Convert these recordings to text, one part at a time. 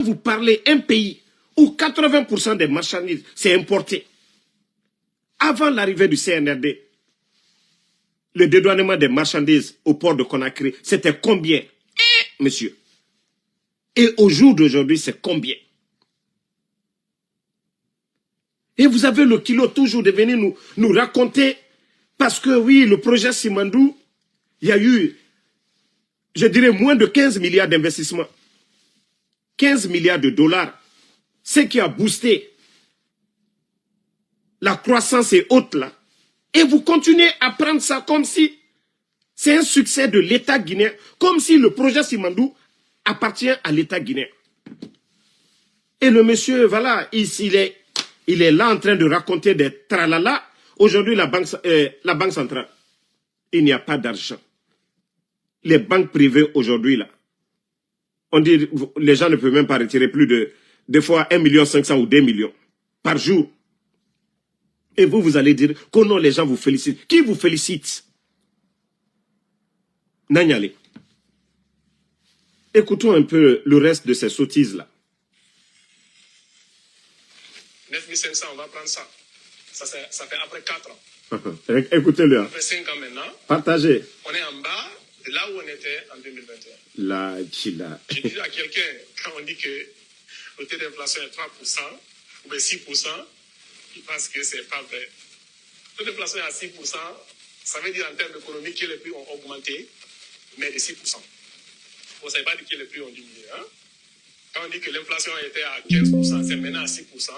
vous parlez un pays où 80% des marchandises, c'est importé. Avant l'arrivée du CNRD, le dédouanement des marchandises au port de Conakry, c'était combien, monsieur? Et au jour d'aujourd'hui, c'est combien? Et vous avez le kilo toujours de venir nous raconter, parce que oui, le projet Simandou, il y a eu, je dirais, moins de 15 milliards d'investissements. 15 milliards de dollars. Ce qui a boosté la croissance et autres là. Et vous continuez à prendre ça comme si c'est un succès de l'État guinéen, comme si le projet Simandou appartient à l'État guinéen. Et le monsieur, voilà, il est là en train de raconter des tralala. Aujourd'hui, la banque centrale, il n'y a pas d'argent. Les banques privées aujourd'hui, là, on dit les gens ne peuvent même pas retirer plus de, des fois, 1,5 million ou 2 millions par jour. Et vous allez dire que non, les gens vous félicitent. Qui vous félicite? Nanyale. Écoutons un peu le reste de ces sottises-là. 9500, on va prendre ça. Ça fait après 4 ans. Écoutez-le. Après 5 ans maintenant. Partagez. On est en bas de là où on était en 2021. La chila. Je dis à quelqu'un, quand on dit que le taux d'inflation est 3% ou bien 6%, il pense que c'est pas vrai. Le taux d'inflation est à 6%, ça veut dire en termes économiques que les prix ont augmenté, mais de 6%. Vous ne savez pas dire que les prix ont diminué. Hein? Quand on dit que l'inflation était à 15%, c'est maintenant à 6%,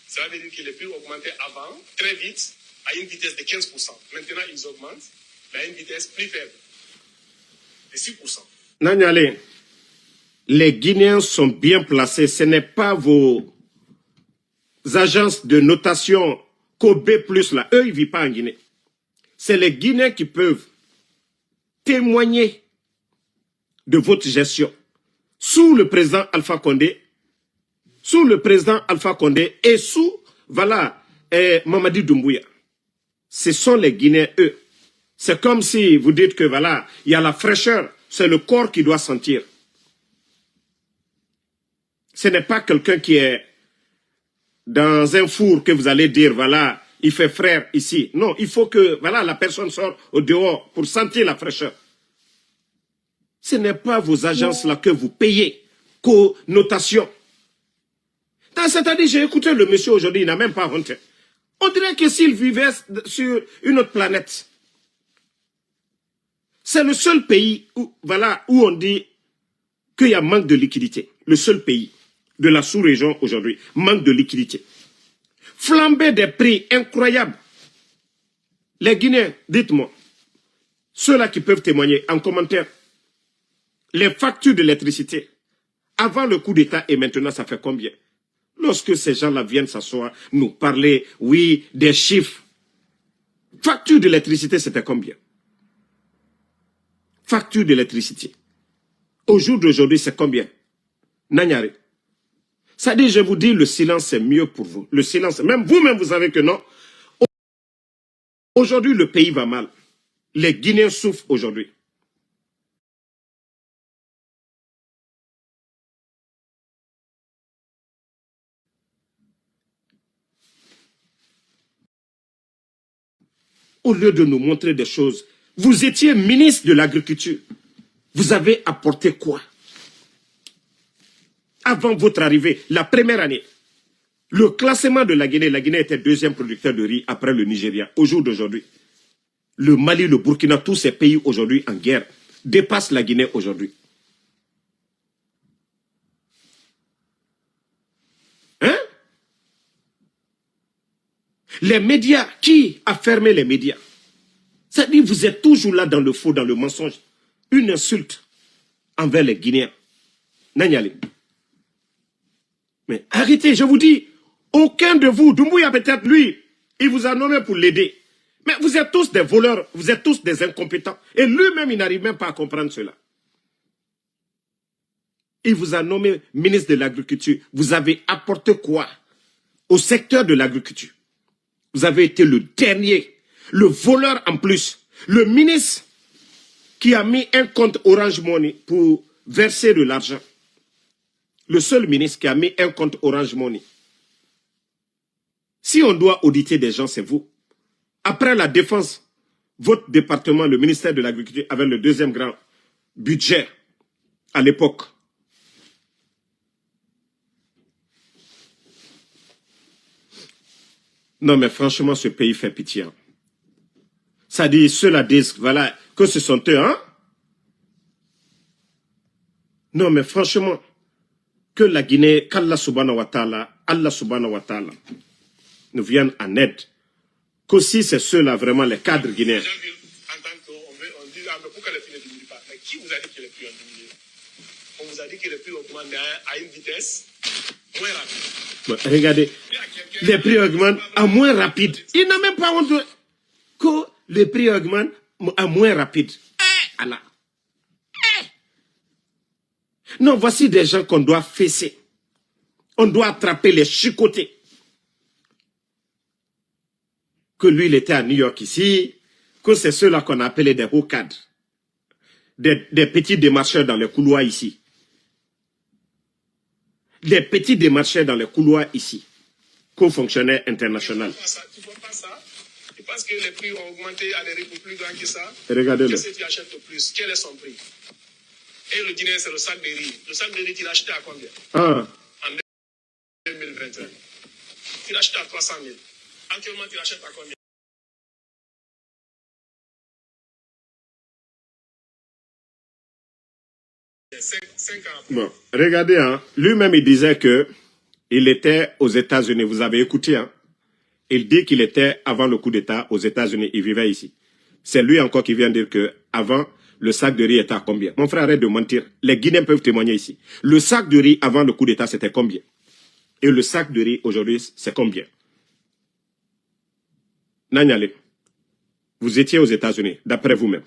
ça veut dire que les prix ont augmenté avant, très vite, à une vitesse de 15%. Maintenant, ils augmentent, mais à une vitesse plus faible, de 6%. Nanyale, les Guinéens sont bien placés. Ce n'est pas vos agences de notation Kobe+, là. Eux, ils ne vivent pas en Guinée. C'est les Guinéens qui peuvent témoigner de votre gestion. Sous le président Alpha Condé, et sous, voilà, Mamadi Doumbouya. Ce sont les Guinéens, eux. C'est comme si vous dites que, voilà, il y a la fraîcheur, c'est le corps qui doit sentir. Ce n'est pas quelqu'un qui est dans un four que vous allez dire, voilà, il fait frère ici. Non, il faut que, voilà, la personne sort au dehors pour sentir la fraîcheur. Ce n'est pas vos agences-là que vous payez, co-notation. C'est-à-dire, j'ai écouté le monsieur aujourd'hui, il n'a même pas honte. On dirait que s'il vivait sur une autre planète. C'est le seul pays où, voilà, où on dit qu'il y a manque de liquidité. Le seul pays de la sous-région aujourd'hui, manque de liquidité. Flambée des prix incroyables. Les Guinéens, dites-moi, ceux-là qui peuvent témoigner en commentaire, les factures d'électricité, avant le coup d'État et maintenant, ça fait combien? Lorsque ces gens-là viennent s'asseoir, nous parler, oui, des chiffres. Facture d'électricité, c'était combien? Facture d'électricité. Au jour d'aujourd'hui, c'est combien? Nanyari. Ça dit, je vous dis, le silence, c'est mieux pour vous. Le silence, même vous-même, vous savez que non. Aujourd'hui, le pays va mal. Les Guinéens souffrent aujourd'hui. Au lieu de nous montrer des choses, vous étiez ministre de l'Agriculture. Vous avez apporté quoi? Avant votre arrivée, la première année, le classement de la Guinée était deuxième producteur de riz après le Nigeria. Au jour d'aujourd'hui, le Mali, le Burkina, tous ces pays aujourd'hui en guerre, dépassent la Guinée aujourd'hui. Hein? Les médias, qui a fermé les médias? C'est-à-dire, vous êtes toujours là dans le faux, dans le mensonge. Une insulte envers les Guinéens. Nanyali. Mais arrêtez, je vous dis, aucun de vous, Doumbouya peut-être lui, il vous a nommé pour l'aider. Mais vous êtes tous des voleurs, vous êtes tous des incompétents. Et lui-même, il n'arrive même pas à comprendre cela. Il vous a nommé ministre de l'Agriculture. Vous avez apporté quoi au secteur de l'agriculture? Vous avez été le dernier, le voleur en plus. Le ministre qui a mis un compte Orange Money pour verser de l'argent. le seul ministre qui a mis un compte Orange Money. Si on doit auditer des gens, c'est vous. Après la défense, votre département, le ministère de l'Agriculture, avait le deuxième grand budget à l'époque. Non, mais franchement, ce pays fait pitié. Ça dit, ceux-là disent, voilà, que ce sont eux, hein? Non, mais franchement, que la Guinée, qu'Allah subhanahu wa ta'ala, Allah subhanahu wa ta'ala, nous vienne en aide. Qu'aussi, c'est ceux-là, vraiment, les cadres guinéens. On dit, ah, mais pourquoi les prix ne diminuent pas? Mais qui vous a dit que les prix ont diminué? On vous a dit que les prix augmentent à une vitesse moins rapide. Bon, regardez, les prix augmentent à moins rapide. Il n'a même pas honte que les prix augmentent à moins rapide. Allah. Non, voici des gens qu'on doit fesser. On doit attraper, les chicoter. Que lui, il était à New York ici, que c'est ceux-là qu'on appelait des hauts cadres. Des petits démarcheurs dans les couloirs ici. Des petits démarcheurs dans les couloirs ici. Qu'aux fonctionnaires internationaux. Tu vois pas ça? Tu penses que les prix ont augmenté à des rythmes plus grands que ça? Regardez-le. Qu'est-ce que tu achètes le plus? Quel est son prix? Et le dîner, c'est le sac de riz. Le sac de riz, tu l'as acheté à combien? En 2021. Tu l'as acheté à 300 000. Actuellement, tu l'achètes à combien? Cinq ans après. Bon, regardez, hein, lui-même il disait que il était aux États-Unis. Vous avez écouté, hein? Il dit qu'il était avant le coup d'État aux États-Unis. Il vivait ici. C'est lui encore qui vient dire que avant le sac de riz était à combien? Mon frère, arrête de mentir. Les Guinéens peuvent témoigner ici. Le sac de riz avant le coup d'État, c'était combien? Et le sac de riz aujourd'hui, c'est combien? Nanyale, vous étiez aux États-Unis, d'après vous-même,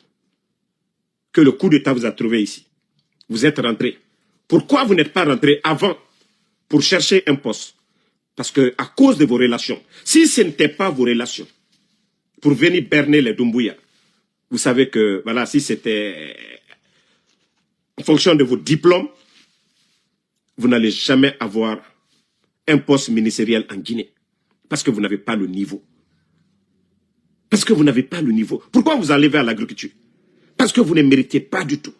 que le coup d'État vous a trouvé ici. Vous êtes rentré. Pourquoi vous n'êtes pas rentré avant pour chercher un poste? Parce que à cause de vos relations, si ce n'était pas vos relations, pour venir berner les Doumbouya, vous savez que, voilà, si c'était en fonction de vos diplômes, vous n'allez jamais avoir un poste ministériel en Guinée. Parce que vous n'avez pas le niveau. Parce que vous n'avez pas le niveau. Pourquoi vous allez vers l'agriculture? Parce que vous ne méritez pas du tout.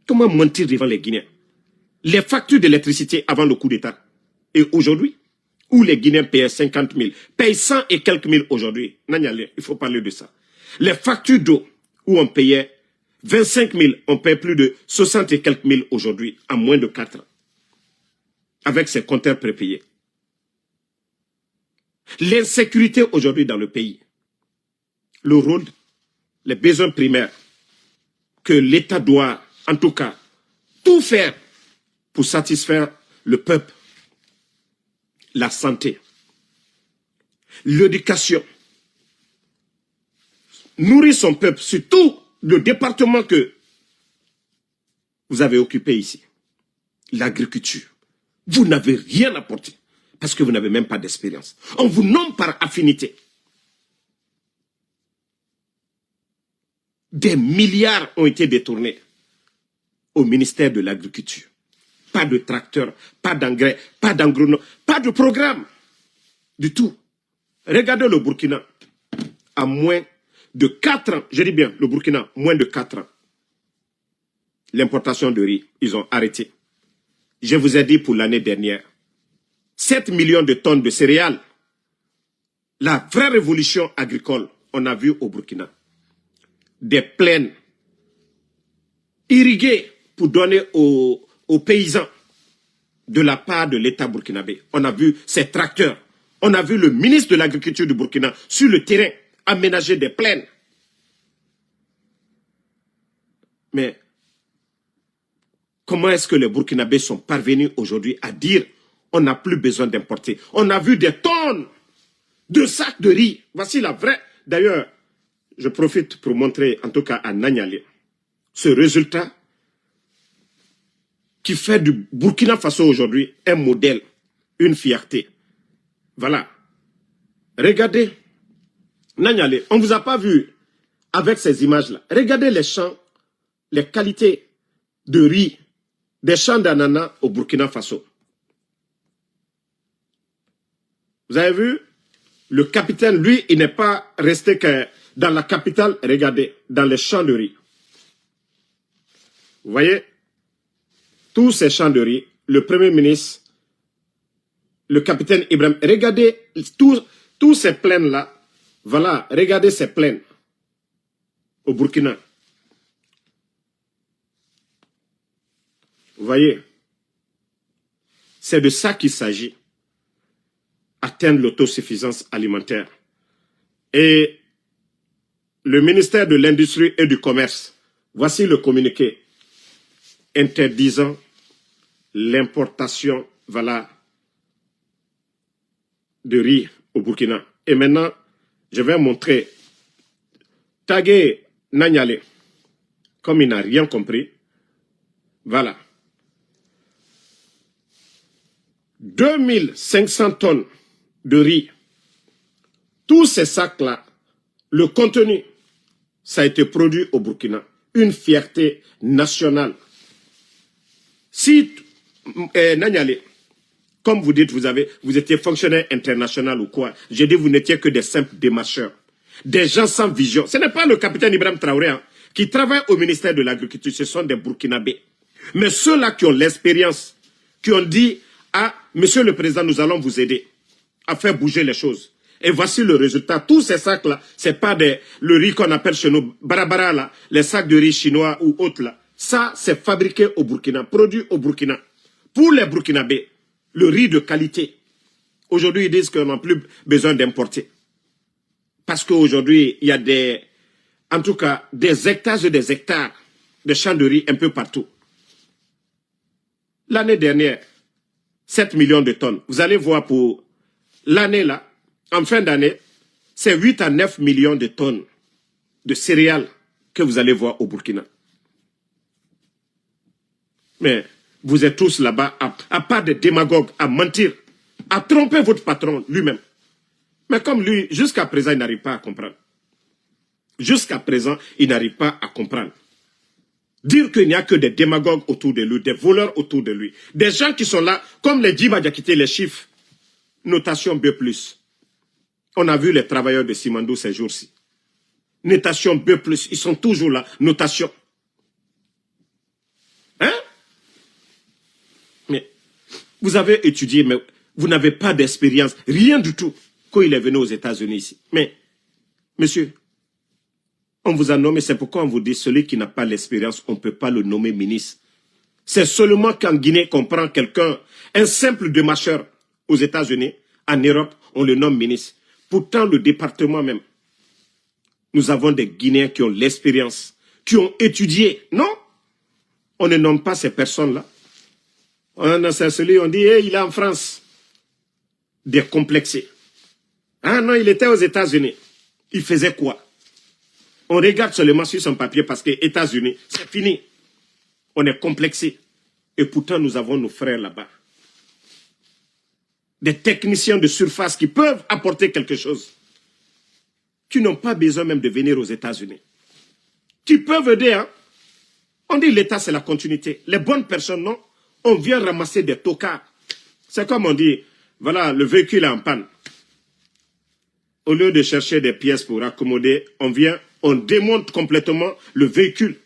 Comment mentir devant les Guinéens? Les factures d'électricité avant le coup d'État et aujourd'hui, où les Guinéens payaient 50 000, payent 100 et quelques mille aujourd'hui. Il faut parler de ça. Les factures d'eau, où on payait 25 000, on paye plus de 60 et quelques mille aujourd'hui, en moins de 4 ans. Avec ces compteurs prépayés. L'insécurité aujourd'hui dans le pays. Le rôle, les besoins primaires que l'État doit, en tout cas, tout faire pour satisfaire le peuple. La santé, l'éducation, nourrir son peuple, surtout le département que vous avez occupé ici, l'agriculture. Vous n'avez rien apporté parce que vous n'avez même pas d'expérience. On vous nomme par affinité. Des milliards ont été détournés au ministère de l'Agriculture. Pas de tracteurs, pas d'engrais, pas d'engrais, pas de programme du tout. Regardez le Burkina, à moins de 4 ans, je dis bien le Burkina, moins de 4 ans, l'importation de riz, ils ont arrêté. Je vous ai dit pour l'année dernière, 7 millions de tonnes de céréales. La vraie révolution agricole, on a vu au Burkina. Des plaines irriguées pour donner aux paysans de la part de l'État burkinabé. On a vu ces tracteurs. On a vu le ministre de l'Agriculture du Burkina sur le terrain aménager des plaines. Mais comment est-ce que les Burkinabés sont parvenus aujourd'hui à dire on n'a plus besoin d'importer? On a vu des tonnes de sacs de riz. Voici la vraie. D'ailleurs, je profite pour montrer, en tout cas à Nanyale, ce résultat qui fait du Burkina Faso aujourd'hui un modèle, une fierté. Voilà. Regardez. Nanyale, on ne vous a pas vu avec ces images-là. Regardez les champs, les qualités de riz des champs d'ananas au Burkina Faso. Vous avez vu, le capitaine, lui, il n'est pas resté que dans la capitale, regardez, dans les champs de riz. Vous voyez, tous ces champs de riz, le Premier ministre, le capitaine Ibrahim, regardez tous ces plaines-là, voilà, regardez ces plaines au Burkina. Vous voyez, c'est de ça qu'il s'agit, atteindre l'autosuffisance alimentaire. Et le ministère de l'Industrie et du Commerce, voici le communiqué interdisant l'importation, voilà, de riz au Burkina. Et maintenant, je vais montrer Tagué Nanyale, comme il n'a rien compris. Voilà. 2500 tonnes de riz. Tous ces sacs-là, le contenu, ça a été produit au Burkina. Une fierté nationale. Si, Nanyale, comme vous dites, vous étiez fonctionnaire international ou quoi, j'ai dit vous n'étiez que des simples démarcheurs. Des gens sans vision. Ce n'est pas le capitaine Ibrahim Traoré qui travaille au ministère de l'Agriculture, ce sont des Burkinabés. Mais ceux-là qui ont l'expérience, qui ont dit, ah, monsieur le président, nous allons vous aider à faire bouger les choses. Et voici le résultat. Tous ces sacs-là, ce n'est pas le riz qu'on appelle chez nous, barabara, là, les sacs de riz chinois ou autres. Là. Ça, c'est fabriqué au Burkina, produit au Burkina. Pour les Burkinabés, le riz de qualité. Aujourd'hui, ils disent qu'on n'a plus besoin d'importer. Parce qu'aujourd'hui, il y a en tout cas, des hectares et des hectares de champs de riz un peu partout. L'année dernière, 7 millions de tonnes. Vous allez voir pour l'année là, en fin d'année, c'est 8 à 9 millions de tonnes de céréales que vous allez voir au Burkina. Mais vous êtes tous là-bas, à part des démagogues, à mentir, à tromper votre patron lui-même. Mais comme lui, jusqu'à présent, il n'arrive pas à comprendre. Jusqu'à présent, il n'arrive pas à comprendre. Dire qu'il n'y a que des démagogues autour de lui, des voleurs autour de lui. Des gens qui sont là, comme les Djiba Diakité, les chiffres. Notation B+. On a vu les travailleurs de Simandou ces jours-ci. Notation B+, ils sont toujours là. Notation. Hein? Mais vous avez étudié, mais vous n'avez pas d'expérience, rien du tout, quand il est venu aux États-Unis ici. Mais, monsieur, on vous a nommé, c'est pourquoi on vous dit, celui qui n'a pas l'expérience, on ne peut pas le nommer ministre. C'est seulement qu'en Guinée qu'on prend quelqu'un, un simple démarcheur aux États-Unis, en Europe, on le nomme ministre. Pourtant, le département même, nous avons des Guinéens qui ont l'expérience, qui ont étudié. Non, on ne nomme pas ces personnes-là. On a celui, on dit, hey, il est en France. Décomplexé. Ah non, il était aux États-Unis. Il faisait quoi? On regarde seulement sur son papier parce que États-Unis, c'est fini. On est complexé. Et pourtant, nous avons nos frères là-bas. Des techniciens de surface qui peuvent apporter quelque chose. Qui n'ont pas besoin même de venir aux États-Unis. Qui peuvent aider, hein. On dit l'État, c'est la continuité. Les bonnes personnes, non. On vient ramasser des tocards. C'est comme on dit, voilà, le véhicule est en panne. Au lieu de chercher des pièces pour accommoder, on vient, on démonte complètement le véhicule.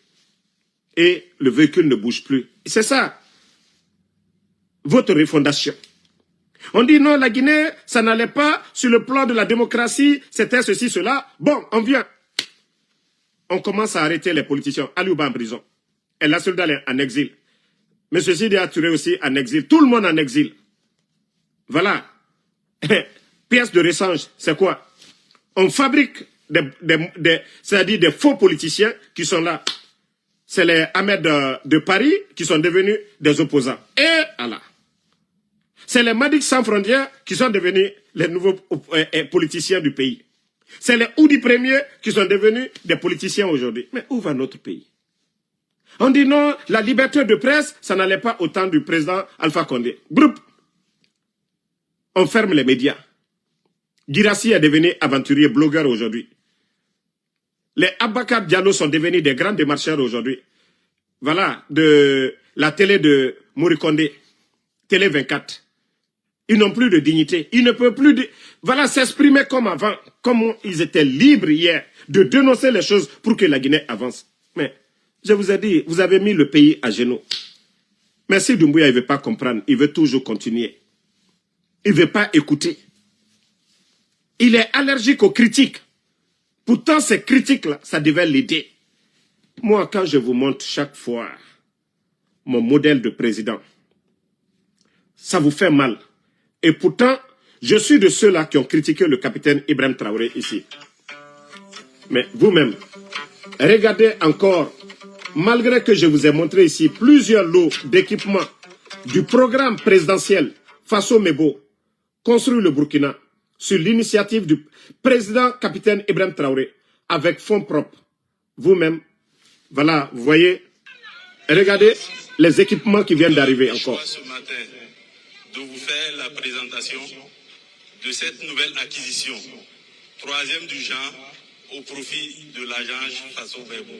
Et le véhicule ne bouge plus. C'est ça, votre refondation. On dit non, la Guinée, ça n'allait pas sur le plan de la démocratie, c'était ceci, cela. Bon, on vient. On commence à arrêter les politiciens. Aliouba en prison. Et la Soldal en exil. M. Sidi a Touré aussi en exil. Tout le monde en exil. Voilà. Pièce de rechange, c'est quoi? On fabrique c'est-à-dire des faux politiciens qui sont là. C'est les Ahmed de Paris qui sont devenus des opposants. Et Allah. C'est les Madik sans frontières qui sont devenus les nouveaux politiciens du pays. C'est les Oudi premiers qui sont devenus des politiciens aujourd'hui. Mais où va notre pays? On dit non, la liberté de presse, ça n'allait pas au temps du président Alpha Condé. Groupe. On ferme les médias. Girassi est devenu aventurier, blogueur aujourd'hui. Les Abakar Diallo sont devenus des grands démarcheurs aujourd'hui. Voilà, la télé de Morikonde, Télé 24. Ils n'ont plus de dignité. Ils ne peuvent plus voilà, s'exprimer comme avant, comme ils étaient libres hier de dénoncer les choses pour que la Guinée avance. Mais je vous ai dit, vous avez mis le pays à genoux. Mais si Doumbouya ne veut pas comprendre, il veut toujours continuer. Il ne veut pas écouter. Il est allergique aux critiques. Pourtant, ces critiques-là, ça devait l'aider. Moi, quand je vous montre chaque fois mon modèle de président, ça vous fait mal. Et pourtant, je suis de ceux-là qui ont critiqué le capitaine Ibrahim Traoré ici. Mais vous-même, regardez encore, malgré que je vous ai montré ici plusieurs lots d'équipements du programme présidentiel Faso Mebo, construit le Burkina, sur l'initiative du président capitaine Ibrahim Traoré, avec fonds propres. Vous-même, voilà, vous voyez, regardez les équipements qui viennent d'arriver encore. Ce matin, de vous faire la présentation de cette nouvelle acquisition, troisième du genre, au profit de l'agence Faso Mebo.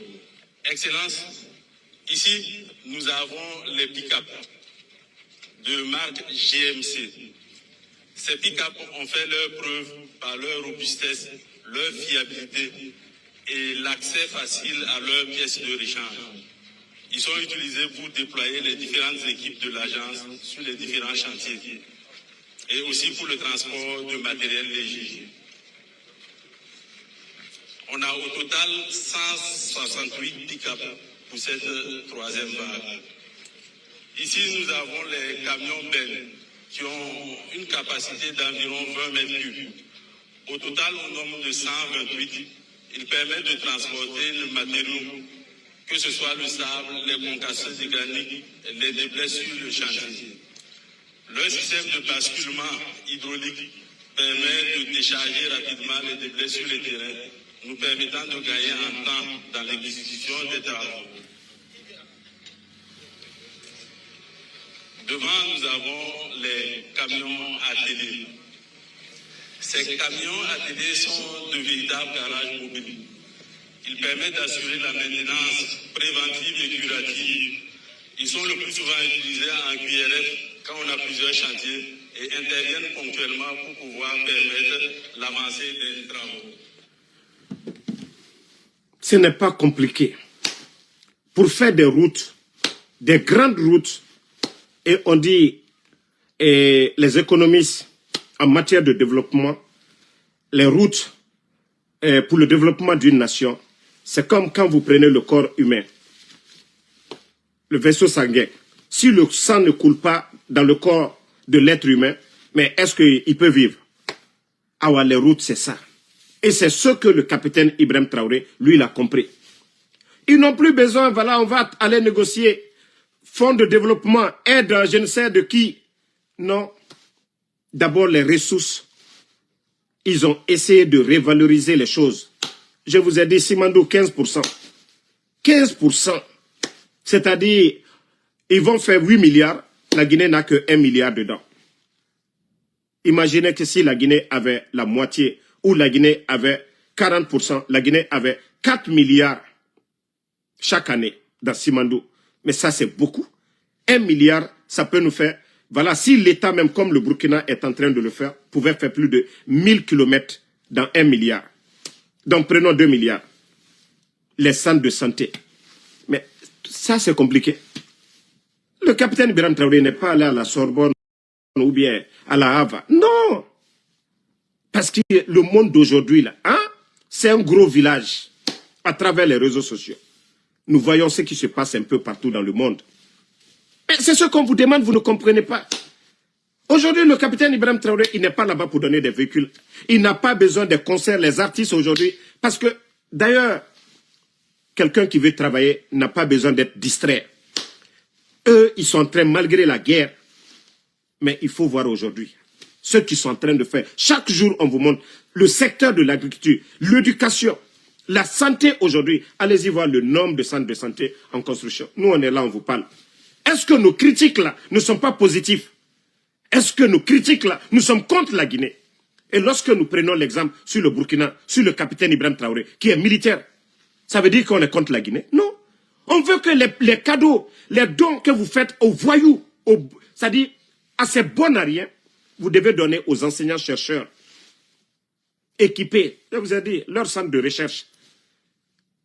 Excellence, ici, nous avons les pick-up de marque GMC. Ces pick-up ont fait leur preuve par leur robustesse, leur fiabilité et l'accès facile à leurs pièces de rechange. Ils sont utilisés pour déployer les différentes équipes de l'agence sur les différents chantiers et aussi pour le transport de matériel léger. On a au total 168 pick-up pour cette troisième vague. Ici, nous avons les camions Ben qui ont une capacité d'environ 20 mètres cubes. Au total, au nombre de 128, ils permettent de transporter le matériau, que ce soit le sable, les concasseurs de granit, les déblais sur le chantier. Leur système de basculement hydraulique permet de décharger rapidement les déblais sur les terrains, nous permettant de gagner en temps dans l'exécution des travaux. Devant, nous avons les camions attelés. Ces camions attelés sont de véritables garages mobiles. Ils permettent d'assurer la maintenance préventive et curative. Ils sont le plus souvent utilisés en QRF quand on a plusieurs chantiers et interviennent ponctuellement pour pouvoir permettre l'avancée des travaux. Ce n'est pas compliqué. Pour faire des routes, des grandes routes, et on dit, et les économistes en matière de développement, les routes pour le développement d'une nation, c'est comme quand vous prenez le corps humain, le vaisseau sanguin. Si le sang ne coule pas dans le corps de l'être humain, mais est-ce qu'il peut vivre? Ah ouais, les routes, c'est ça. Et c'est ce que le capitaine Ibrahim Traoré, lui, il a compris. Ils n'ont plus besoin, voilà, on va aller négocier fonds de développement, aide, je ne sais de qui. Non. D'abord, les ressources. Ils ont essayé de revaloriser les choses. Je vous ai dit, Simandou, 15%. 15%. C'est-à-dire, ils vont faire 8 milliards, la Guinée n'a que 1 milliard dedans. Imaginez que si la Guinée avait la moitié, ou la Guinée avait 40%, la Guinée avait 4 milliards chaque année dans Simandou. Mais ça, c'est beaucoup. 1 milliard, ça peut nous faire... Voilà, si l'État, même comme le Burkina est en train de le faire, pouvait faire plus de 1000 km dans 1 milliard. Donc, prenons 2 milliards. Les centres de santé. Mais ça, c'est compliqué. Le capitaine Ibrahim Traoré n'est pas allé à la Sorbonne ou bien à la Hava. Non. Parce que le monde d'aujourd'hui, là, hein, c'est un gros village à travers les réseaux sociaux. Nous voyons ce qui se passe un peu partout dans le monde. Mais c'est ce qu'on vous demande, vous ne comprenez pas. Aujourd'hui, le capitaine Ibrahim Traoré, il n'est pas là-bas pour donner des véhicules. Il n'a pas besoin des concerts, les artistes aujourd'hui. Parce que, d'ailleurs, quelqu'un qui veut travailler n'a pas besoin d'être distrait. Eux, ils sont en train, malgré la guerre, mais il faut voir aujourd'hui ce qu'ils sont en train de faire. Chaque jour, on vous montre le secteur de l'agriculture, l'éducation, la santé aujourd'hui. Allez-y voir le nombre de centres de santé en construction. Nous, on est là, on vous parle. Est-ce que nos critiques là ne sont pas positifs? Est-ce que nos critiques là, nous sommes contre la Guinée? Et lorsque nous prenons l'exemple sur le Burkina, sur le capitaine Ibrahim Traoré, qui est militaire, ça veut dire qu'on est contre la Guinée? Non. On veut que les cadeaux, les dons que vous faites aux voyous, c'est-à-dire à ces bonariens, vous devez donner aux enseignants-chercheurs équipés. Je vous ai dit, leur centre de recherche.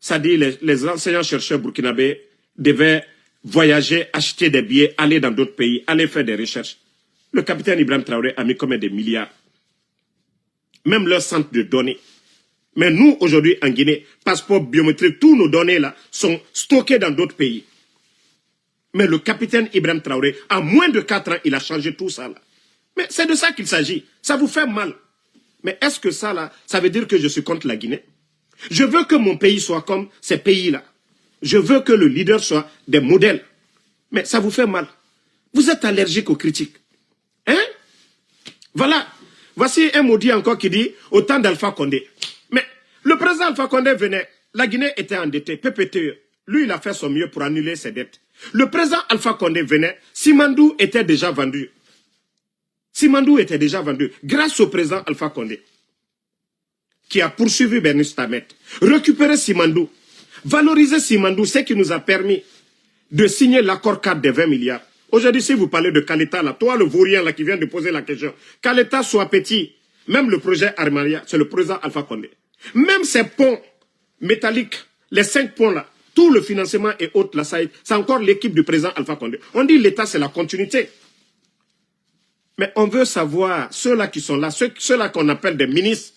C'est-à-dire les enseignants-chercheurs burkinabés devaient voyager, acheter des billets, aller dans d'autres pays, aller faire des recherches. Le capitaine Ibrahim Traoré a mis combien de milliards? Même leur centre de données. Mais nous, aujourd'hui, en Guinée, passeport biométrique, tous nos données là sont stockées dans d'autres pays. Mais le capitaine Ibrahim Traoré, en moins de 4 ans, il a changé tout ça là. Mais c'est de ça qu'il s'agit. Ça vous fait mal. Mais est-ce que ça là, ça veut dire que je suis contre la Guinée? Je veux que mon pays soit comme ces pays-là. Je veux que le leader soit des modèles. Mais ça vous fait mal. Vous êtes allergique aux critiques. Hein? Voilà. Voici un maudit encore qui dit au temps d'Alpha Condé. Mais le président Alpha Condé venait. La Guinée était endettée. PPTE. Lui, il a fait son mieux pour annuler ses dettes. Le président Alpha Condé venait. Simandou était déjà vendu. Simandou était déjà vendu. Grâce au président Alpha Condé, qui a poursuivi Bernice Tamet, récupéré Simandou, valoriser Simandou, ce qui nous a permis de signer l'accord cadre de 20 milliards. Aujourd'hui, si vous parlez de Kaleta, là, toi, le vaurien là, qui vient de poser la question, Kaleta soit petit, même le projet Armaria, c'est le président Alpha Condé. Même ces ponts métalliques, les 5 ponts là, tout le financement et autres, là, c'est encore l'équipe du président Alpha Condé. On dit l'État, c'est la continuité. Mais on veut savoir, ceux-là qui sont là, ceux-là qu'on appelle des ministres,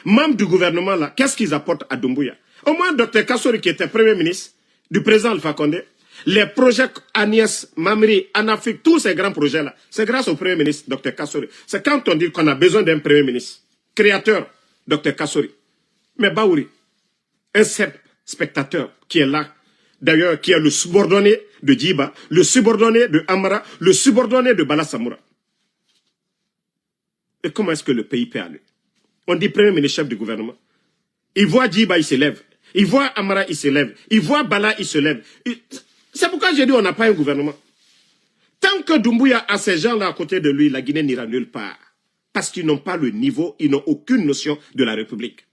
membres du gouvernement, là, qu'est-ce qu'ils apportent à Doumbouya? Au moins, Dr Kassori, qui était premier ministre du président Alpha Condé, les projets Agnès, Mamri, Anafrique, tous ces grands projets-là, c'est grâce au premier ministre, Dr Kassori. C'est quand on dit qu'on a besoin d'un premier ministre, créateur, Dr Kassori. Mais Baouri, un simple spectateur qui est là, d'ailleurs, qui est le subordonné de Djiba, le subordonné de Amara, le subordonné de Bala Samoura. Et comment est-ce que le pays peut aller? On dit premier ministre, chef du gouvernement. Il voit Djiba, il se lève. Il voit Amara, il se lève. Il voit Bala, il se lève. C'est pourquoi j'ai dit on n'a pas un gouvernement. Tant que Doumbouya a ces gens-là à côté de lui, la Guinée n'ira nulle part. Parce qu'ils n'ont pas le niveau, ils n'ont aucune notion de la République.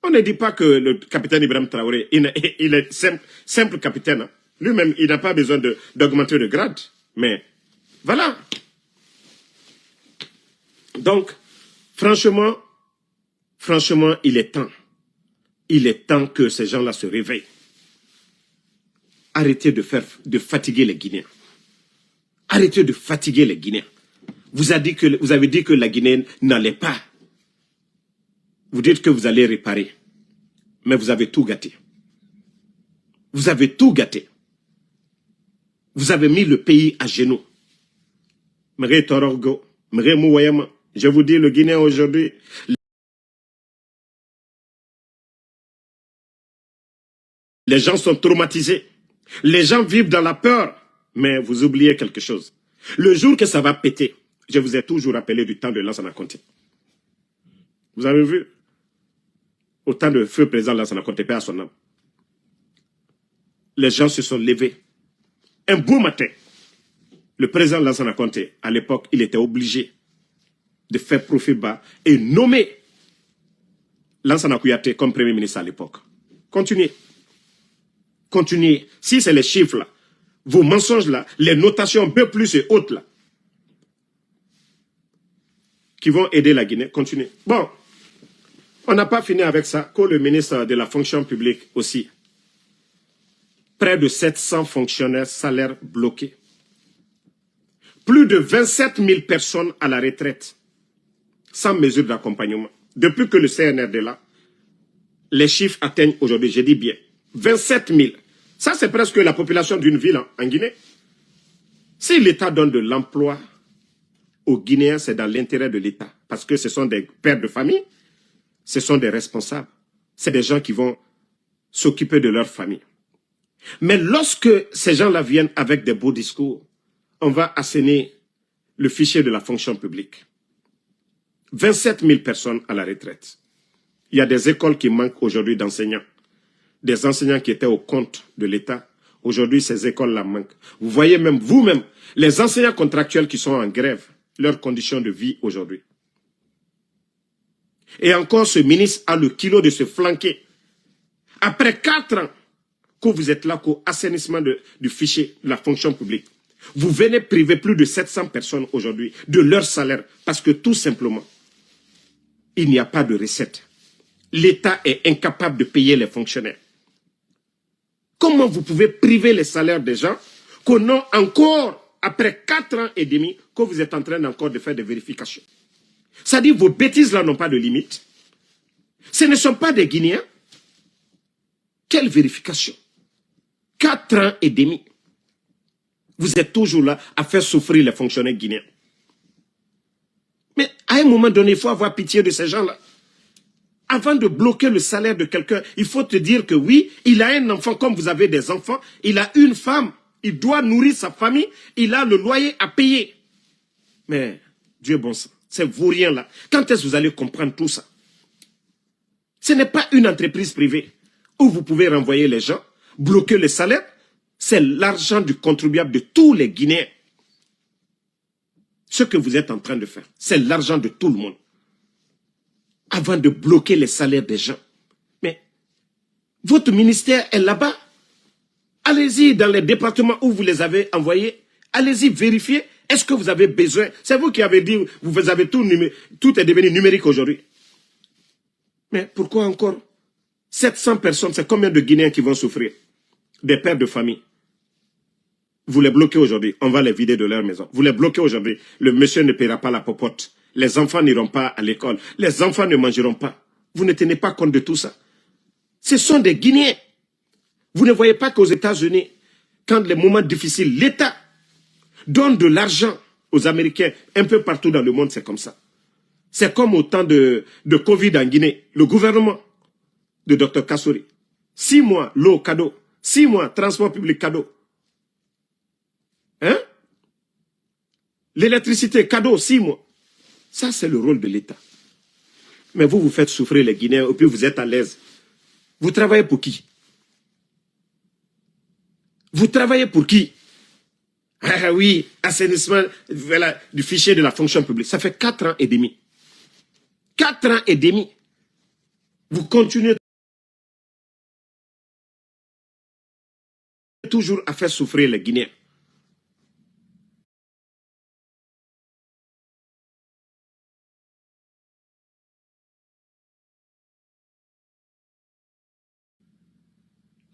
On ne dit pas que le capitaine Ibrahim Traoré, il est simple capitaine. Hein. Lui-même, il n'a pas besoin d'augmenter de grade. Mais voilà. Donc, franchement, il est temps. Il est temps que ces gens-là se réveillent. Arrêtez de fatiguer les Guinéens. Arrêtez de fatiguer les Guinéens. Vous avez dit que la Guinée n'allait pas. Vous dites que vous allez réparer. Mais vous avez tout gâté. Vous avez tout gâté. Vous avez mis le pays à genoux. Je vous dis, le Guinéen aujourd'hui, les gens sont traumatisés. Les gens vivent dans la peur. Mais vous oubliez quelque chose. Le jour que ça va péter, je vous ai toujours rappelé du temps de Lansana Conté. Vous avez vu? Au temps de feu président Lansana Conté, paix à son âme. Les gens se sont levés. Un beau matin, le président Lansana Conté, à l'époque, il était obligé de faire profil bas et nommer Lansana Kouyaté comme premier ministre à l'époque. Continuez. Continuez. Si c'est les chiffres là, vos mensonges là, les notations B+ et autres là, qui vont aider la Guinée, continuez. Bon, on n'a pas fini avec ça, que le ministre de la fonction publique aussi. Près de 700 fonctionnaires, salaires bloqués. Plus de 27 000 personnes à la retraite, sans mesure d'accompagnement. Depuis que le CNRD est là, les chiffres atteignent aujourd'hui, je dis bien, 27 000. Ça, c'est presque la population d'une ville en Guinée. Si l'État donne de l'emploi aux Guinéens, c'est dans l'intérêt de l'État. Parce que ce sont des pères de famille, ce sont des responsables. C'est des gens qui vont s'occuper de leur famille. Mais lorsque ces gens-là viennent avec des beaux discours, on va assainir le fichier de la fonction publique. 27 000 personnes à la retraite. Il y a des écoles qui manquent aujourd'hui d'enseignants. Des enseignants qui étaient au compte de l'État. Aujourd'hui, ces écoles-là manquent. Vous voyez même, vous-même, les enseignants contractuels qui sont en grève, leurs conditions de vie aujourd'hui. Et encore, ce ministre a le kilo de se flanquer. Après 4 ans, que vous êtes là qu'au assainissement du fichier de la fonction publique. Vous venez priver plus de 700 personnes aujourd'hui de leur salaire parce que tout simplement, il n'y a pas de recette. L'État est incapable de payer les fonctionnaires. Comment vous pouvez priver les salaires des gens qu'on a encore, après 4 ans et demi, que vous êtes en train encore de faire des vérifications? Ça dit, vos bêtises là n'ont pas de limite. Ce ne sont pas des Guinéens. Quelle vérification? 4 ans et demi. Vous êtes toujours là à faire souffrir les fonctionnaires guinéens. Mais à un moment donné, il faut avoir pitié de ces gens-là. Avant de bloquer le salaire de quelqu'un, il faut te dire que oui, il a un enfant comme vous avez des enfants, il a une femme, il doit nourrir sa famille, il a le loyer à payer. Mais Dieu bon sang, c'est vous rien là. Quand est-ce que vous allez comprendre tout ça? Ce n'est pas une entreprise privée où vous pouvez renvoyer les gens, bloquer le salaire. C'est l'argent du contribuable de tous les Guinéens. Ce que vous êtes en train de faire, c'est l'argent de tout le monde. Avant de bloquer les salaires des gens. Mais votre ministère est là-bas. Allez-y dans les départements où vous les avez envoyés. Allez-y vérifier. Est-ce que vous avez besoin? C'est vous qui avez dit, vous avez tout est devenu numérique aujourd'hui. Mais pourquoi encore 700 personnes, c'est combien de Guinéens qui vont souffrir? Des pères de famille. Vous les bloquez aujourd'hui, on va les vider de leur maison. Vous les bloquez aujourd'hui, le monsieur ne paiera pas la popote. Les enfants n'iront pas à l'école. Les enfants ne mangeront pas. Vous ne tenez pas compte de tout ça. Ce sont des Guinéens. Vous ne voyez pas qu'aux États-Unis, quand les moments difficiles, l'État donne de l'argent aux Américains. Un peu partout dans le monde, c'est comme ça. C'est comme au temps de Covid en Guinée. Le gouvernement de Dr Kassouri. 6 mois, l'eau, cadeau. 6 mois, transport public, cadeau. Hein? L'électricité, cadeau, 6 mois. Ça, c'est le rôle de l'État. Mais vous, vous faites souffrir les Guinéens et puis vous êtes à l'aise. Vous travaillez pour qui? Vous travaillez pour qui? Ah oui, assainissement voilà, du fichier de la fonction publique. Ça fait 4 ans et demi. 4 ans et demi. Vous continuez toujours à faire souffrir les Guinéens.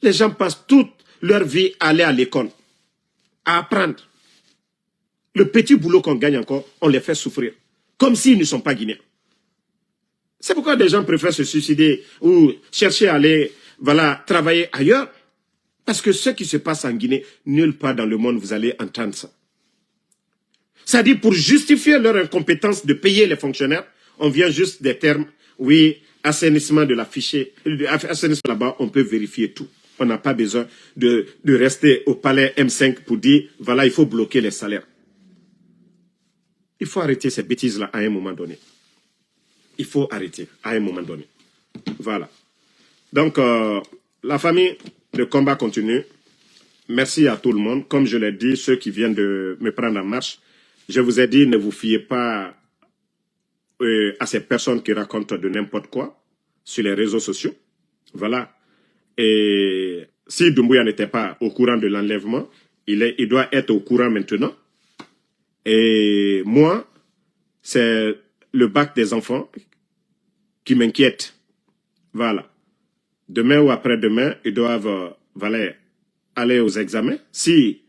Les gens passent toute leur vie à aller à l'école, à apprendre. Le petit boulot qu'on gagne encore, on les fait souffrir. Comme s'ils ne sont pas Guinéens. C'est pourquoi des gens préfèrent se suicider ou chercher à aller voilà, travailler ailleurs. Parce que ce qui se passe en Guinée, nulle part dans le monde vous allez entendre ça. C'est-à-dire pour justifier leur incompétence de payer les fonctionnaires, on vient juste des termes, oui, assainissement de la fichier, assainissement là-bas, on peut vérifier tout. On n'a pas besoin de rester au palais M5 pour dire, voilà, il faut bloquer les salaires. Il faut arrêter ces bêtises-là à un moment donné. Il faut arrêter à un moment donné. Voilà. Donc, la famille, le combat continue. Merci à tout le monde. Comme je l'ai dit, ceux qui viennent de me prendre en marche, je vous ai dit, ne vous fiez pas à ces personnes qui racontent de n'importe quoi sur les réseaux sociaux. Voilà. Et si Doumbouya n'était pas au courant de l'enlèvement, il doit être au courant maintenant. Et moi, c'est le bac des enfants qui m'inquiète. Voilà. Demain ou après-demain, ils doivent aller aux examens. Si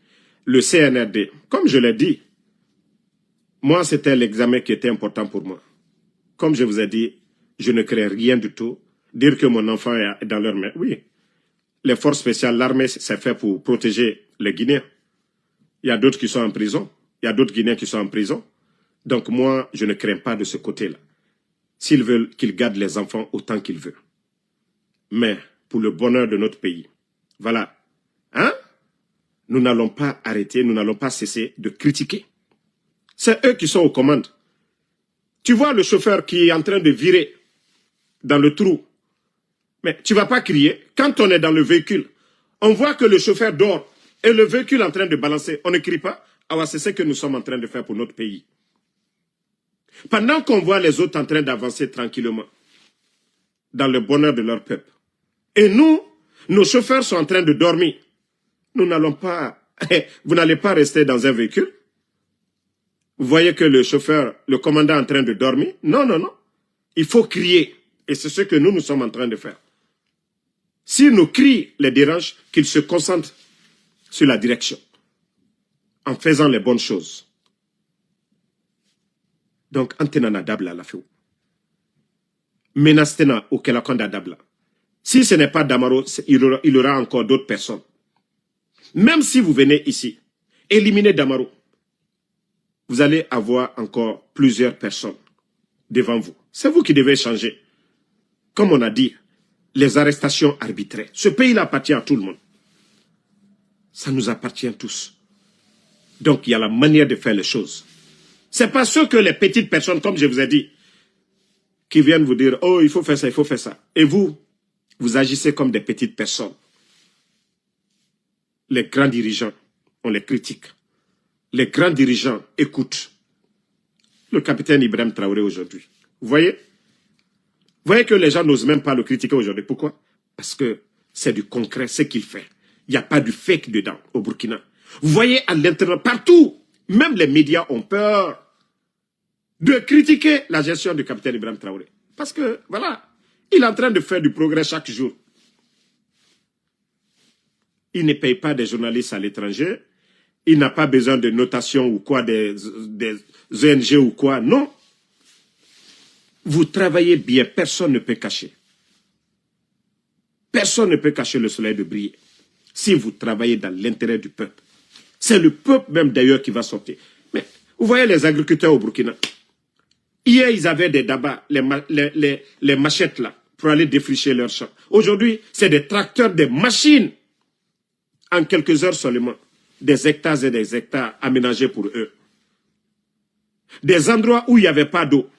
le CNRD, comme je l'ai dit, moi, c'était l'examen qui était important pour moi. Comme je vous ai dit, je ne crée rien du tout. Dire que mon enfant est dans leur main, oui. Les forces spéciales, l'armée, c'est fait pour protéger les Guinéens. Il y a d'autres qui sont en prison. Il y a d'autres Guinéens qui sont en prison. Donc moi, je ne crains pas de ce côté-là. S'ils veulent qu'ils gardent les enfants autant qu'ils veulent. Mais pour le bonheur de notre pays, voilà. Hein? Nous n'allons pas arrêter, nous n'allons pas cesser de critiquer. C'est eux qui sont aux commandes. Tu vois le chauffeur qui est en train de virer dans le trou. Mais tu ne vas pas crier. Quand on est dans le véhicule, on voit que le chauffeur dort et le véhicule est en train de balancer. On ne crie pas. Alors c'est ce que nous sommes en train de faire pour notre pays. Pendant qu'on voit les autres en train d'avancer tranquillement dans le bonheur de leur peuple. Et nous, Nos chauffeurs sont en train de dormir. Nous n'allons pas... Vous n'allez pas rester dans un véhicule. Vous voyez que le chauffeur, le commandant est en train de dormir. Non, non, non. Il faut crier. Et c'est ce que nous sommes en train de faire. Si nos cris les dérangent, qu'ils se concentrent sur la direction. En faisant les bonnes choses. Donc, antenana dabla la feu. Menastena au kelakonda dabla. Si ce n'est pas Damaro, il y aura encore d'autres personnes. Même si vous venez ici, éliminer Damaro, vous allez avoir encore plusieurs personnes devant vous. C'est vous qui devez changer. Comme on a dit, les arrestations arbitraires. Ce pays-là appartient à tout le monde. Ça nous appartient tous. Donc, il y a la manière de faire les choses. Ce n'est pas ce que les petites personnes, comme je vous ai dit, qui viennent vous dire, oh, il faut faire ça, il faut faire ça. Et vous, vous agissez comme des petites personnes. Les grands dirigeants, on les critique. Les grands dirigeants écoutent. Le capitaine Ibrahim Traoré aujourd'hui. Vous voyez? Vous voyez que les gens n'osent même pas le critiquer aujourd'hui. Pourquoi? Parce que c'est du concret, ce qu'il fait. Il n'y a pas du fake dedans au Burkina. Vous voyez à l'intérieur, partout, même les médias ont peur de critiquer la gestion du capitaine Ibrahim Traoré. Parce que, voilà, il est en train de faire du progrès chaque jour. Il ne paye pas des journalistes à l'étranger. Il n'a pas besoin de notation ou quoi, des ONG ou quoi. Non. Vous travaillez bien, personne ne peut cacher. Personne ne peut cacher le soleil de briller. Si vous travaillez dans l'intérêt du peuple. C'est le peuple même d'ailleurs qui va sortir. Mais vous voyez les agriculteurs au Burkina. Hier, ils avaient des dabas, les machettes là, pour aller défricher leurs champs. Aujourd'hui, c'est des tracteurs, des machines. En quelques heures seulement, des hectares et des hectares aménagés pour eux. Des endroits où il n'y avait pas d'eau,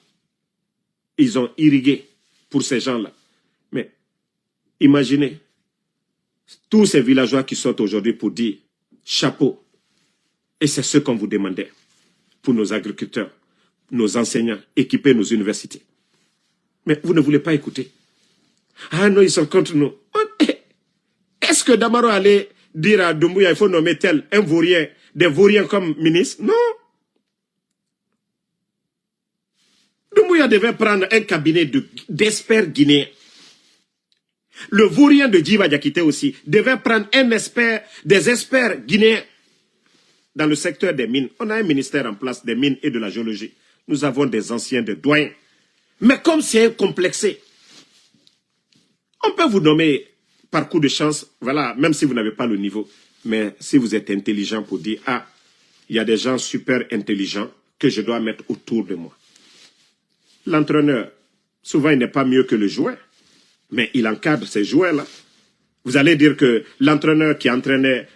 ils ont irrigué pour ces gens-là. Mais imaginez, tous ces villageois qui sortent aujourd'hui pour dire chapeau. Et c'est ce qu'on vous demandait pour nos agriculteurs, nos enseignants, équiper nos universités. Mais vous ne voulez pas écouter. Ah non, ils sont contre nous. Est-ce que Damaro allait dire à Doumbouya, il faut nommer tel, un vaurien, des vauriens comme ministre? Non. Doumbouya devait prendre un cabinet d'experts guinéens. Le vaurien de Djiba Diakité aussi devait prendre des experts guinéens dans le secteur des mines. On a un ministère en place des mines et de la géologie. Nous avons des anciens, des doyens. Mais comme c'est complexé, on peut vous nommer par coup de chance, voilà, même si vous n'avez pas le niveau. Mais si vous êtes intelligent pour dire, ah, il y a des gens super intelligents que je dois mettre autour de moi. L'entraîneur, souvent, il n'est pas mieux que le joueur, mais il encadre ces joueurs-là. Vous allez dire que l'entraîneur qui entraînait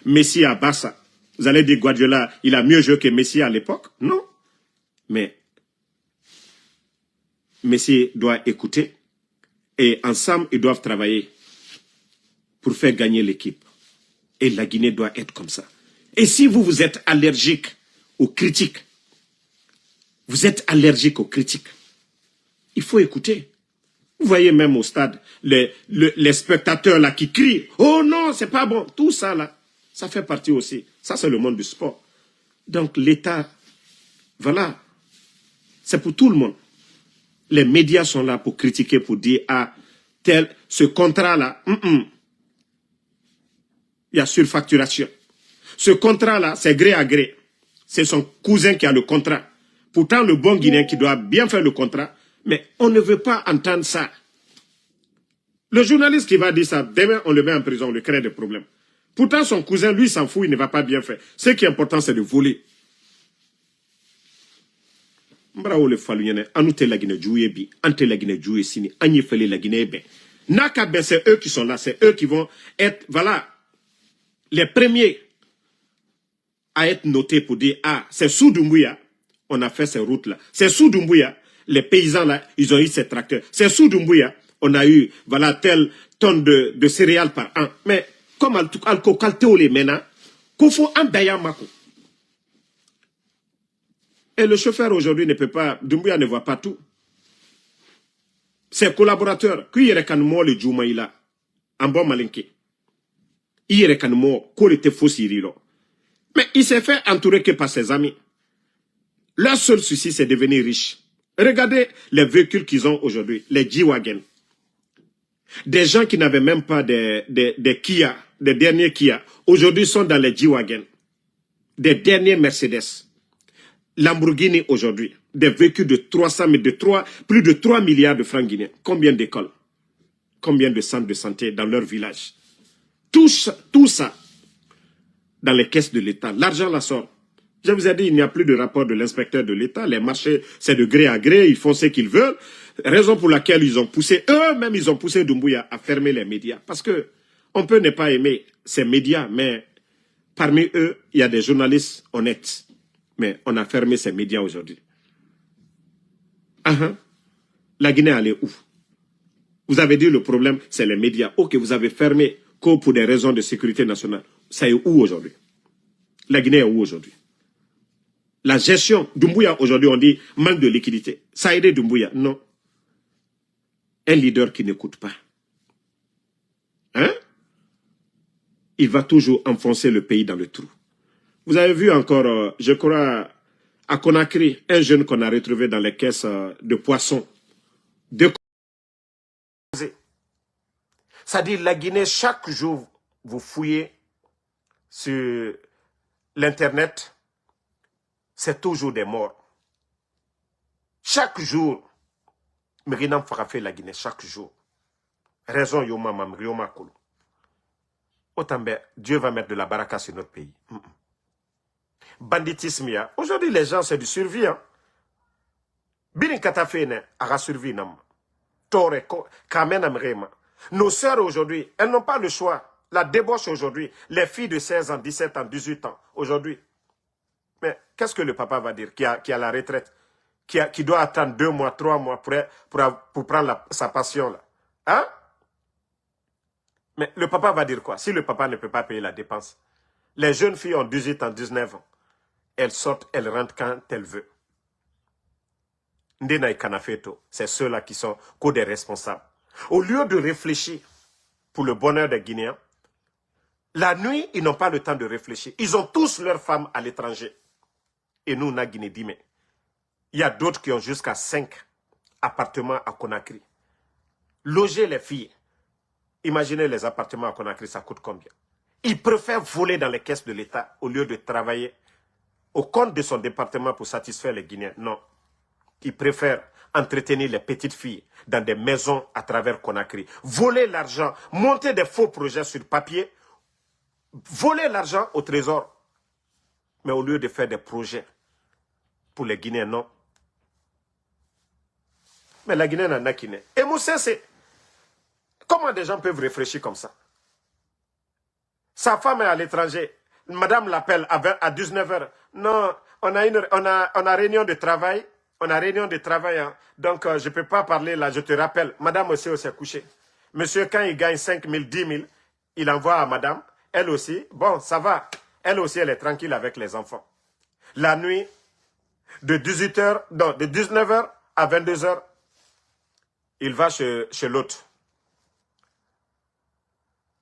Messi à Barça, vous allez dire Guardiola, il a mieux joué que Messi à l'époque? Non. Mais Messi doit écouter et ensemble, ils doivent travailler pour faire gagner l'équipe. Et la Guinée doit être comme ça. Et si vous êtes allergique aux critiques, vous êtes allergique aux critiques, il faut écouter. Vous voyez même au stade, les spectateurs là qui crient, oh non, c'est pas bon. Tout ça là, ça fait partie aussi. Ça c'est le monde du sport. Donc l'État, voilà, c'est pour tout le monde. Les médias sont là pour critiquer, pour dire, ah, ce contrat là, il y a surfacturation. Ce contrat là, c'est gré à gré. C'est son cousin qui a le contrat. Pourtant, le bon Guinéen qui doit bien faire le contrat, mais on ne veut pas entendre ça. Le journaliste qui va dire ça, demain on le met en prison, on lui crée des problèmes. Pourtant, son cousin, lui, s'en fout, il ne va pas bien faire. Ce qui est important, c'est de voler. Mbrao le falunyene, anoute la Guinée jouer bi, ante la Guinée jouer sini, agne fele la Guinée ben. Naka ben, c'est eux qui sont là, c'est eux qui vont être, voilà, les premiers à être notés pour dire, ah, c'est sous Doumbouya, on a fait ces routes-là. C'est sous Doumbouya, les paysans là, ils ont eu ces tracteurs. C'est sous Doumbouya, on a eu, voilà, telle tonne de céréales par an. Mais, comme alko kalteo les mena, qu'il faut un dayamako. Et le chauffeur aujourd'hui ne peut pas, Doumbouya ne voit pas tout. Ses collaborateurs, qui y le Djoumaïla, en bon malinqué. Il est mort, qu'il était faux Cyrilo. Mais il s'est fait entourer que par ses amis. Leur seul souci, c'est de devenir riche. Regardez les véhicules qu'ils ont aujourd'hui, les G-Wagon. Des gens qui n'avaient même pas des Kia, des derniers Kia, aujourd'hui sont dans les G-Wagon. Des derniers Mercedes. Lamborghini aujourd'hui. Des véhicules de 300 000, plus de 3 milliards de francs guinéens. Combien d'écoles? Combien de centres de santé dans leur village? Tout ça dans les caisses de l'État. L'argent la sort. Je vous ai dit, il n'y a plus de rapport de l'inspecteur de l'État. Les marchés, c'est de gré à gré. Ils font ce qu'ils veulent. Raison pour laquelle ils ont poussé, eux-mêmes, ils ont poussé Doumbouya à fermer les médias. Parce que on peut ne pas aimer ces médias, mais parmi eux, il y a des journalistes honnêtes. Mais on a fermé ces médias aujourd'hui. La Guinée, elle est où? Vous avez dit le problème, c'est les médias. Ok, vous avez fermé pour des raisons de sécurité nationale. Ça est où aujourd'hui? La Guinée est où aujourd'hui? La gestion, Doumbouya aujourd'hui, on dit manque de liquidité. Ça a aidé Doumbouya? Non. Un leader qui n'écoute pas. Hein? Il va toujours enfoncer le pays dans le trou. Vous avez vu encore, je crois, à Conakry, un jeune qu'on a retrouvé dans les caisses de poissons. Ça dit, la Guinée, chaque jour, vous fouillez sur l'Internet, c'est toujours des morts. Chaque jour, Merinam frappé la Guinée, chaque jour. Raison Yoma Mam, Yoma Kolo. Autambe, Dieu va mettre de la baraka sur notre pays. Banditisme, aujourd'hui les gens, c'est du survie. Bini katafene, ara survie nam. Tore, kamen amrema. Nos sœurs aujourd'hui, elles n'ont pas le choix. La débauche aujourd'hui, les filles de 16 ans, 17 ans, 18 ans, aujourd'hui. Mais qu'est-ce que le papa va dire qui a la retraite, qui doit attendre 2 mois, 3 mois pour prendre sa passion là? Hein? Mais le papa va dire quoi? Si le papa ne peut pas payer la dépense. Les jeunes filles ont 18 ans, 19 ans. Elles sortent, elles rentrent quand elles veulent. Ndena et Kanafeto, c'est ceux-là qui sont des responsables. Au lieu de réfléchir pour le bonheur des Guinéens, la nuit, ils n'ont pas le temps de réfléchir. Ils ont tous leurs femmes à l'étranger. Et nous, on a Guinée-Dimé. Il y a d'autres qui ont jusqu'à 5 appartements à Conakry. Loger les filles. Imaginez les appartements à Conakry, ça coûte combien? Ils préfèrent voler dans les caisses de l'État au lieu de travailler au compte de son département pour satisfaire les Guinéens. Non. Ils préfèrent entretenir les petites filles dans des maisons à travers Conakry. Voler l'argent, monter des faux projets sur papier, voler l'argent au trésor. Mais au lieu de faire des projets pour les Guinéens, non. Mais la Guinée n'en a qui n'est. Et Moussa, c'est... Comment des gens peuvent réfléchir comme ça? Sa femme est à l'étranger. Madame l'appelle à 19 h. Non, on a réunion de travail. On a réunion de travail. Hein. Donc, je ne peux pas parler là. Je te rappelle. Madame aussi s'est couchée. Monsieur, quand il gagne 5 000, 10 000, il envoie à madame. Elle aussi. Bon, ça va. Elle aussi, elle est tranquille avec les enfants. La nuit, de 18 h, non, de 19 h à 22 h, il va chez l'autre.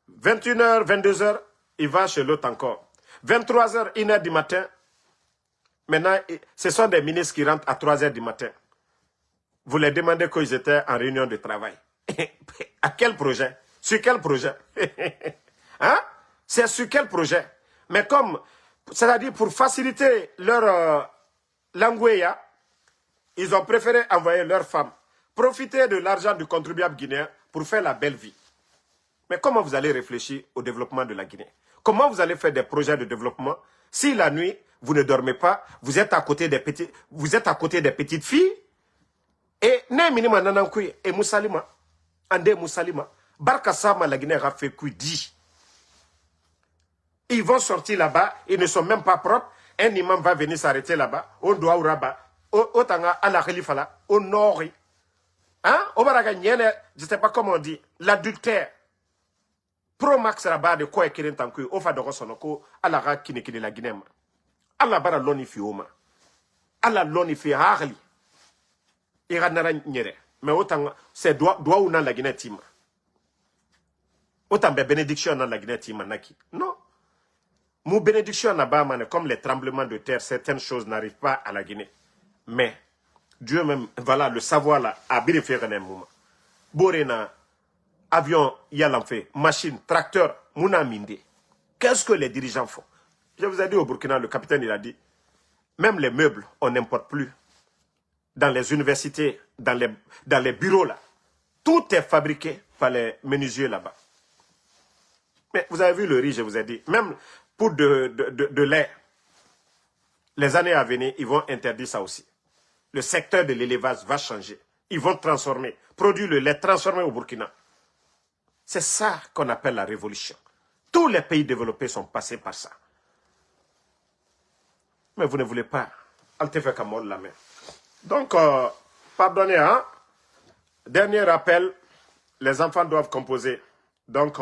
21 h, 22 h, il va chez l'autre encore. 23 h, 1 h du matin. Maintenant, ce sont des ministres qui rentrent à 3 h du matin. Vous les demandez qu'ils étaient en réunion de travail. À quel projet? Sur quel projet? Hein? C'est sur quel projet? Mais comme, c'est-à-dire pour faciliter leur langouéa, ils ont préféré envoyer leurs femmes profiter de l'argent du contribuable guinéen pour faire la belle vie. Mais comment vous allez réfléchir au développement de la Guinée? Comment vous allez faire des projets de développement si la nuit, vous ne dormez pas, vous êtes à côté des petites filles et ne minima nanankui et Moussalima, Andé Moussalima, Barka Sama la Guinée a fait quoi dit? Ils vont sortir là-bas, ils ne sont même pas propres. Un imam va venir s'arrêter là-bas, au doigt ou rabat, au tanga à la Khalifala, au nord. Hein? Au Baraga, je ne sais pas comment on dit, l'adultère. Pro max rabat de quoi écrire tant que au fa de Rosonoko, à la ra qui la Guinée. À la bara lonifi oma. À la lonifi harli. Il y a nara nyere. Mais autant, c'est doigt ou nan la Guinée tima. Autant de bénédiction dans la Guinée, Timanaki. Non. Mon bénédiction n'a comme les tremblements de terre, certaines choses n'arrivent pas à la Guinée. Mais, Dieu même, voilà, le savoir là, a bien fait un moment. Borena, avion, yalamfe, machine, tracteur, mouna minde. Qu'est-ce que les dirigeants font? Je vous ai dit au Burkina, le capitaine, il a dit, même les meubles, on n'importe plus. Dans les universités, dans les bureaux là, tout est fabriqué par les menuisiers là-bas. Mais vous avez vu le riz, je vous ai dit, même pour de lait, les années à venir, ils vont interdire ça aussi. Le secteur de l'élevage va changer. Ils vont transformer, produire le lait transformé au Burkina. C'est ça qu'on appelle la révolution. Tous les pays développés sont passés par ça. Mais vous ne voulez pas. la main. Donc, pardonnez, hein. Dernier rappel, les enfants doivent composer. Donc,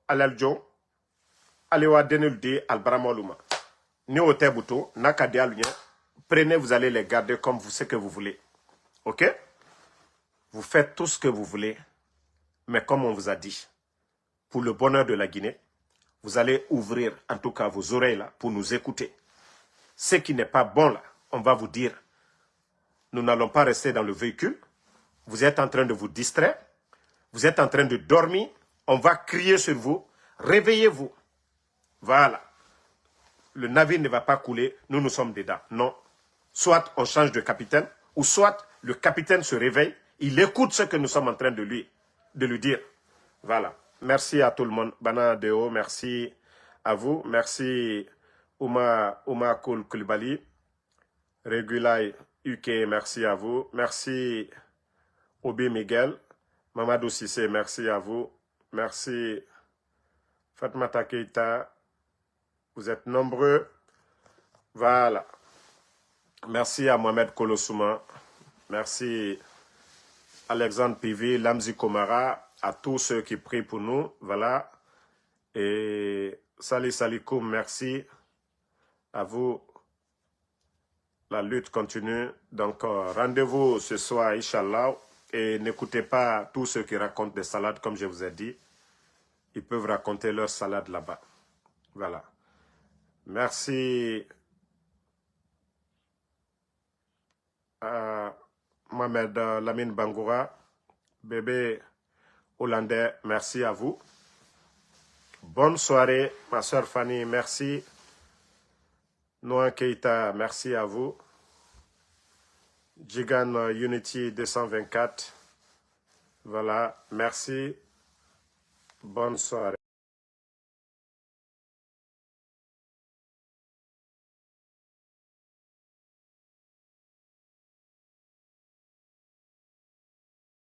Alaljo, Alewa Denulde, Albaramoluma. Néote Bouto, Nakade Alunye, prenez, vous allez les garder comme vous ce que vous voulez. Ok? Vous faites tout ce que vous voulez, mais comme on vous a dit, pour le bonheur de la Guinée, vous allez ouvrir en tout cas vos oreilles là pour nous écouter. Ce qui n'est pas bon là, on va vous dire, nous n'allons pas rester dans le véhicule, vous êtes en train de vous distraire, vous êtes en train de dormir, on va crier sur vous, réveillez-vous. Voilà. Le navire ne va pas couler, nous sommes dedans. Non. Soit on change de capitaine, ou soit le capitaine se réveille, il écoute ce que nous sommes en train de lui dire. Voilà. Merci à tout le monde. Bana Deo, merci à vous. Merci Ouma Koul Koulibaly. Regulai UK, merci à vous. Merci Obi Miguel. Mamadou Sissé, merci à vous. Merci Fatmata Keita. Vous êtes nombreux. Voilà. Merci à Mohamed Kolosouma. Merci Alexandre Pivi, Lamzi Komara, à tous ceux qui prient pour nous. Voilà. Et Sali Salikoum, merci à vous. La lutte continue. Donc, rendez-vous ce soir, Inch'Allah. Et n'écoutez pas tous ceux qui racontent des salades, comme je vous ai dit. Ils peuvent raconter leurs salades là-bas. Voilà. Merci à Mohamed Lamine Bangoura, bébé hollandais, merci à vous. Bonne soirée, ma soeur Fanny, merci. Noan Keita, merci à vous. Jigan Unity 224, voilà, merci. Bonne soirée.